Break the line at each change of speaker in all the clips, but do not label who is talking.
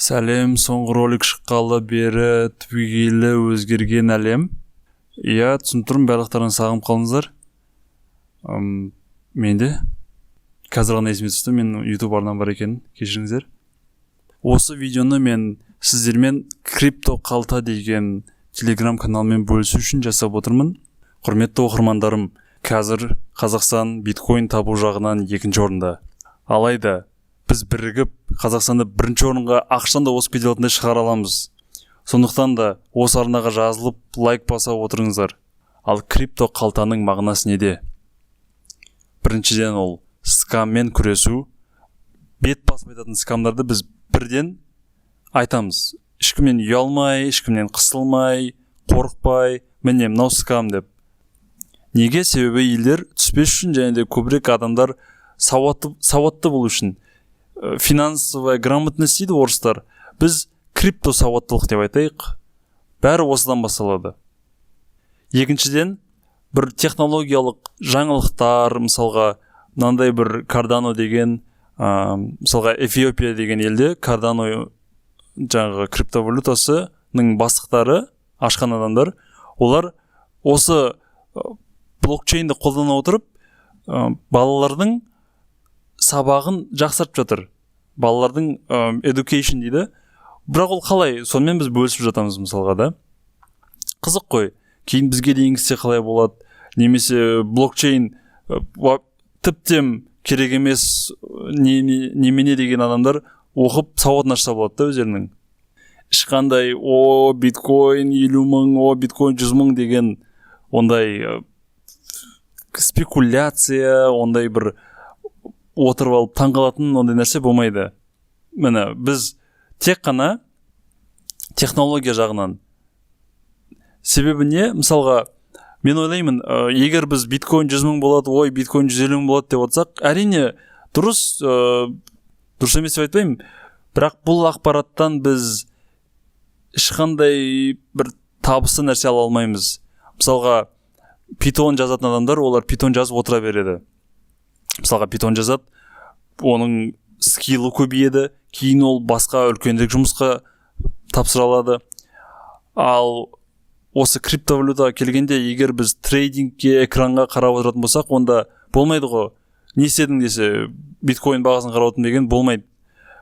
Сәлем, соңғы ролик шыққалы бері түбегейлі өзгерген әлем. Иә, түсініп тұрмын, барлықтарың сағынып қалдыңыздар. Менде қазір ғана есіме түсті, мен YouTube арнам бар екенін, кешіріңіздер. Осы видеоны мен сіздермен крипто қалта деген телеграм каналмен бөлісу үшін жасап отырмын. Құрметті оқырмандарым, қазір Қазақстан биткоин табу жағынан екінші орында. Алайда біз бірігіп Қазақстанды бірінші орынға ақшаны да осып кете алатындай шығара аламыз. Сондықтан да осы арнаға жазылып лайк басып отырыңыздар. Ал крипто қалтаның мағынасы неде? Біріншіден ол скаммен күресу. Бет басып айтатын скамдарды біз бірден айтамыз. Ешкімнен ұялмай, ешкімнен қысылмай, қорықпай, міне мынау скам деп. Неге? Себебі елдер түспес үшін және де көбірек адамдар сауатты болу үшін. Финансовая грамотность дейді орыстар. Біз крипто сауаттылық деп айтайық. Бәрі осыдан басталады. Екіншіден, бір технологиялық жаңалықтар, мысалға мынандай бір Cardano деген, мысалға Эфиопия деген елде Cardano жаңағы криптовалютасының бастықтары, ашқан адамдар, олар осы блокчейнді қолдана отырып, балалардың сабағын жақсартып жатыр. Балалардың education дейді. Бірақ ол қалай? Сонымен біз бөлісіп жатамыз мысалға да. Қызық қой. Кейін бізге дейінгісі қалай болады? Немесе блокчейн тіптен керек емес немене деген адамдар оқып сауатын ашса болады да өздерінің. Ешқандай биткоин 50 мың, биткоин 100 мың деген ондай спекуляция, ондай бір отырып алып таңғалатын ондай нәрсе болмайды. Міне, біз тек қана технология жағынан. Себебі не? Мысалға, мен ойлаймын, егер біз биткоин 100 мың болады, биткоин 150 мың болады деп отырсақ, әрине дұрыс емес деп айтпаймын. Бірақ бұл ақпараттан біз ешқандай бір табысты нәрсе ала алмаймыз. Мысалға, питон жазатын адамдар, олар питон жазып отыра береді. Мысалға питон жазады, оның скиллы көбейеді, кейін ол басқа үлкенірек жұмысқа тапсыра алады. Ал осы криптовалютаға келгенде, егер біз трейдингке, экранға қарап отыратын болсақ, онда болмайды ғой. Не істедің десе, биткоин бағасын қарап отырдың деген болмайды.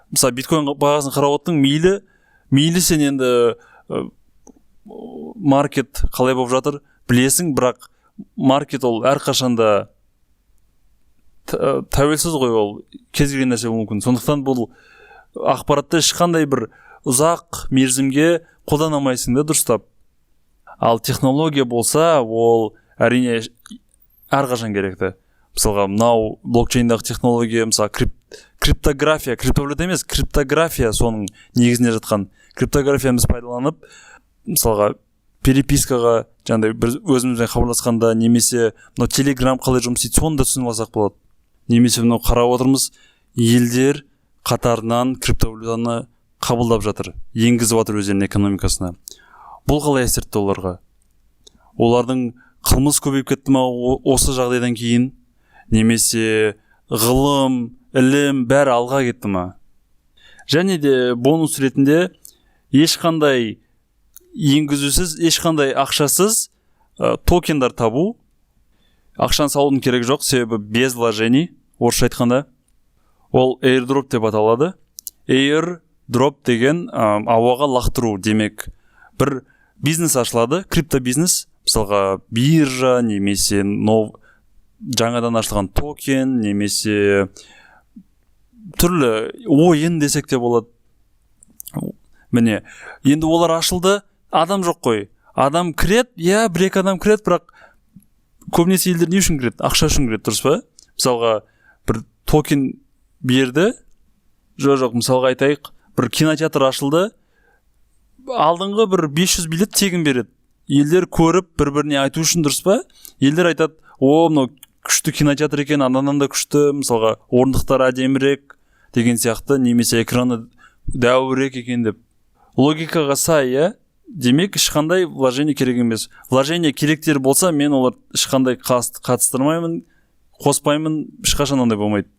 Мысалы, биткоин бағасын қарап отырдың, мейлі сен енді маркет қалай болып жатыр, білесің, бірақ маркет ол әрқашанда тәуелсіз ғой, ол кез келген нәрсе болуы мүмкін. Сондықтан бұл ақпаратты ешқандай бір ұзақ мерзімге қолдана алмайсың да дұрыстап. Ал технология болса, ол әрине әрқашан керекті. Мысалға, мынау блокчейндағы технология, мысалы криптография, криптовалюта емес, криптография соның негізінде жатқан. Криптографиямыз пайдаланып, мысалға перепискаға, жаңағыдай бір өзімізбен хабарласқанда, немесе мынау телеграм қалай жұмыс істейді, соны да түсініп алсақ болады. Немесе мынау қарап отырмыз, елдер қатарынан криптовалютаны қабылдап жатыр, енгізіп жатыр өздерінің экономикасына. Бұл қалай әсер етті оларға? Олардың қылмыс көбейіп кетті ме осы жағдайдан кейін? Немесе ғылым, ілім бәрі алға кетті ме? Және де бонус ретінде ешқандай енгізусіз, ешқандай ақшасыз токендар табу. Ақшаны салудың керек жоқ, себебі без вложений, орысша айтқанда. Ол airdrop деп аталады. Airdrop деген ауаға лақтыру демек. Бір бизнес ашылады, криптобизнес, мысалға биржа, немесе жаңадан ашылған токен, немесе түрлі ойын десек те болады. Міне, енді олар ашылды, адам жоқ қой. Адам кірет, бір-екі адам кірет, бірақ көбінесе елдер не үшін кірет? Ақша үшін кірет, дұрыс па? Мысалға, бір токен берді, жоқ, мысалға айтайық, бір кинотеатр ашылды, алдыңғы бір 500 билет тегін береді. Елдер көріп, бір-біріне айту үшін, дұрыс па? Елдер айтады, мынау күшті кинотеатр екен, андан да күшті, мысалға, орындықтар әдемірек деген сияқты, немесе экраны дәуірек екен деп. Логикаға сай, демек, ешқандай вложение керек емес. Вложение керектер болса, мен олар ешқандай қатыстырмаймын, қоспаймын, ешқашан ондай болмайды.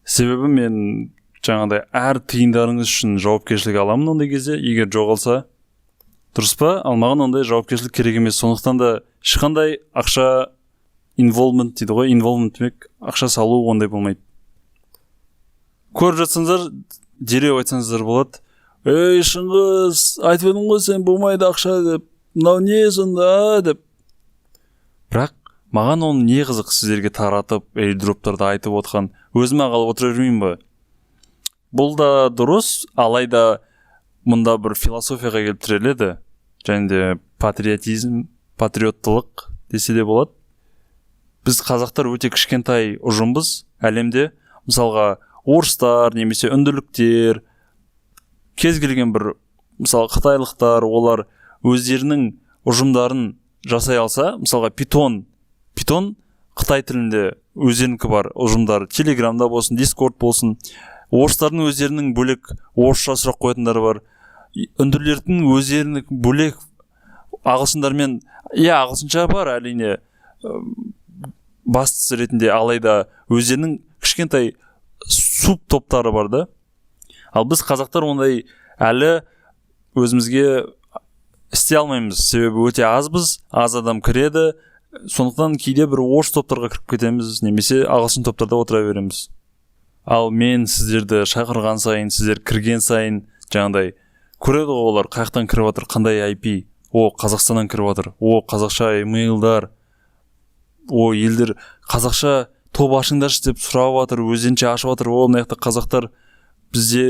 Себебі мен жаңағыдай әр тиындарыңыз үшін жауапкершілік аламын ондай кезде, егер жоғалса. Дұрыс па? Ал маған ондай жауапкершілік керек емес. Сондықтан да ешқандай ақша involvement дейді ғой, involvement демек ақша салу ондай болмайды. Көріп жатсаңыздар, дереу айтсаңыздар болады. Ей, Шыңғыс, айтып едің ғой сен болмайды ақша деп. Мынау не сонда деп. Бірақ маған оның не қызық сіздерге таратып, airdropтарды айтып отқан. Өзім ағалып отыра бермеймін ба? Бұл да дұрыс, алайда мұнда бір философияға келіп тіреледі. Және де патриотизм, патриоттылық десе де болады. Біз қазақтар өте кішкентай ұжымбыз әлемде. Мысалға, орыстар немесе үнділіктер, кез келген бір, мысалы қытайлықтар, олар өздерінің ұжымдарын жасай алса, мысалға Python Қытай тілінде өздерінікі бар ұжымдар, Телеграмда болсын, Discord болсын, орыстардың өздерінің бөлек орысша сұрақ қоятындары бар, үнділердің өздерінің бөлек ағылшындармен, ағылшынша бар әрине бастысы ретінде, алайда өздерінің кішкентай суб топтары бар да. Ал біз қазақтар ондай әлі өзімізге істей алмаймыз, себебі өте азбыз, аз адам кіреді, сондықтан кейде бір орыс топтарға кіріп кетеміз, немесе ағылшын топтарда отыра береміз. Ал мен сіздерді шақырған сайын, сіздер кірген сайын, жаңағыдай көреді ғой олар қаяқтан кіріп жатыр, қандай IP, Қазақстаннан кіріп жатыр, қазақша емейлдар, елдер қазақша топ ашыңдаршы деп сұрап жатыр, өздерінше ашып жатыр, мына жақта қазақтар бізде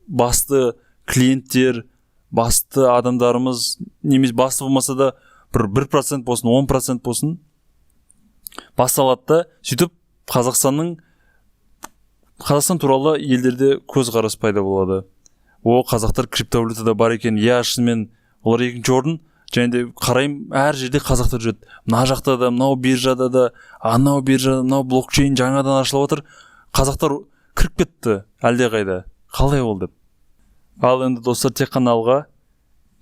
басты клиенттер, басты адамдарымыз, немесе басты болмаса да бір 1% болсын, 10% болсын басталады да, сөйтіп Қазақстан туралы елдерде көзқарас пайда болады. Қазақтар криптовалютада бар екен, шынымен олар екінші орын, және де қараймын, әр жерде қазақтар жүреді. Мына жақта да, мынау биржада да, анау биржада, мынау блокчейн жаңадан ашылып отыр. Қазақтар кіріп кетті әлде қайда. Қалай ол деп. Ал енді достар, тек қана алға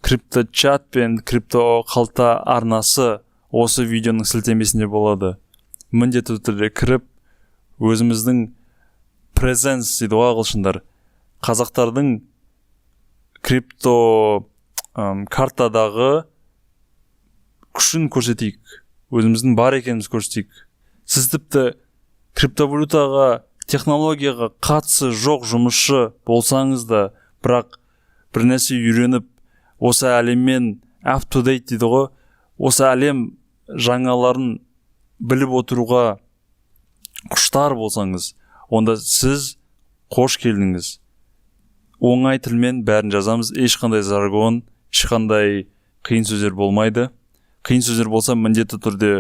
крипточат пен крипто қалта арнасы осы видеоның сілтемесінде болады. Міндетті түрде кіріп, өзіміздің presence дейді ағылшындар, қазақтардың крипто картадағы күшін көрсетейік, өзіміздің бар екеніміз көрсетейік. Сіз тіпті криптовалютаға, технологияға қатысы жоқ жұмысшы болсаңыз да, бірақ бір нәрсе үйреніп, осы әлеммен up to date дейді ғой, осы әлем жаңаларын біліп отыруға құштар болсаңыз, онда сіз қош келдіңіз. Оңай тілмен бәрін жазамыз, ешқандай жаргон, ешқандай қиын сөздер болмайды. Қиын сөздер болса, міндетті түрде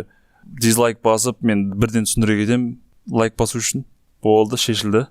дизлайк басып, мен бірден түсіндіре кетемін, лайк басу үшін. Болды, шешілді.